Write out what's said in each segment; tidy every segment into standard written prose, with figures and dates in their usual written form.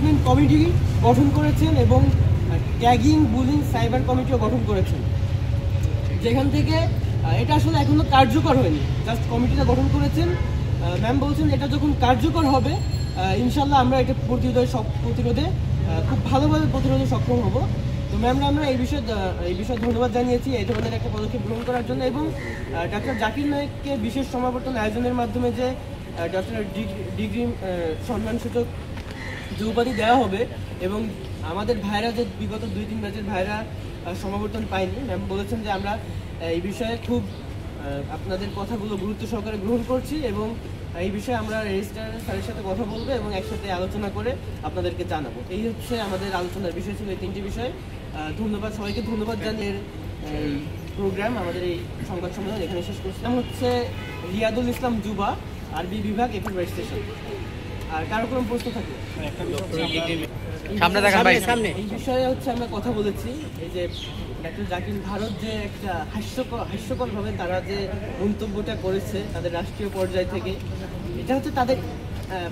Harassment committee গঠন করেছেন এবং ট্যাগিং বুলিং সাইবার কমিটিও গঠন করেছেন, যেখান থেকে এটা আসলে এখনো কার্যকর হয়নি। জাস্ট কমিটিটা গঠন করেছেন। ম্যাম বলছেন এটা যখন কার্যকর হবে ইনশাল্লাহ আমরা এটা প্রতিরোধে খুব ভালোভাবে প্রতিরোধে সক্ষম হব। তো ম্যামরা আমরা এই বিষয়ে ধন্যবাদ জানিয়েছি এই ধরনের একটা পদক্ষেপ গ্রহণ করার জন্য, এবং ডক্টর জাকির নায়েককে বিশেষ সমাবর্তন আয়োজনের মাধ্যমে যে ডক্টর ডিগ্রি সম্মানসূচক যে উপাধি দেওয়া হবে, এবং আমাদের ভাইরা যে বিগত 2-3 ব্যাচের ভাইরা সমাবর্তন পায়নি, ম্যাম বলেছেন যে আমরা এই বিষয়ে খুব আপনাদের কথাগুলো গুরুত্ব সহকারে গ্রহণ করছি এবং এই বিষয়ে আমরা রেজিস্ট্রার স্যারের সাথে কথা বলবো এবং একসাথে আলোচনা করে আপনাদেরকে জানাবো। এই হচ্ছে আমাদের আলোচনার বিষয় ছিল, এই 3টি বিষয়। ধন্যবাদ সবাইকে, ধন্যবাদ জানিয়ে এই প্রোগ্রাম আমাদের এই সংবাদ সম্মেলন এখানে শেষ করছি। হচ্ছে রিয়াদুল ইসলাম যুবা, আরবি বিভাগ, একুশ স্টেশন। আর কারো কোনো প্রশ্ন থাকলে এই বিষয়ে হচ্ছে আমরা কথা বলেছি। এই যে ডক্টর জাকির ভারত যে একটা হাস্যকরভাবে তারা যে মন্তব্যটা করেছে তাদের রাষ্ট্রীয় পর্যায় থেকে, এটা হচ্ছে তাদের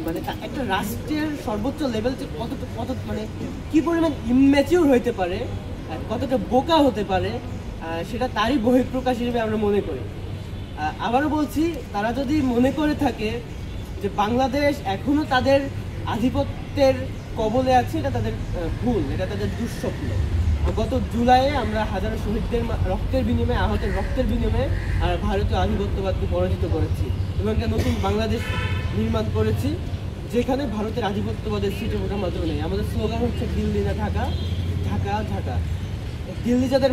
মানে একটা রাষ্ট্রের সর্বোচ্চ লেভেল যে কত মানে কি পরিমাণ ইম্যাচিউর হইতে পারে, কতটা বোকা হতে পারে, সেটা তারই বহিঃপ্রকাশ হিসেবে আমরা মনে করি। আবারও বলছি, তারা যদি মনে করে থাকে যে বাংলাদেশ এখনো তাদের আধিপত্যের কবলে আছে, এটা তাদের ভুল, এটা তাদের দুঃস্বপ্ন। গত জুলাইয়ে আমরা হাজারো শহীদদের রক্তের বিনিময়ে, আহতের রক্তের বিনিময়ে ভারতীয় আধিপত্যবাদকে পরাজিত করেছি এবং একটা নতুন বাংলাদেশ নির্মাণ করেছি যেখানে ভারতের আধিপত্যবাদের সিটে ওঠার মাত্র নেই। আমাদের স্লোগান হচ্ছে দিল্লি না ঢাকা, ঢাকা ঢাকা। দিল্লি যাদের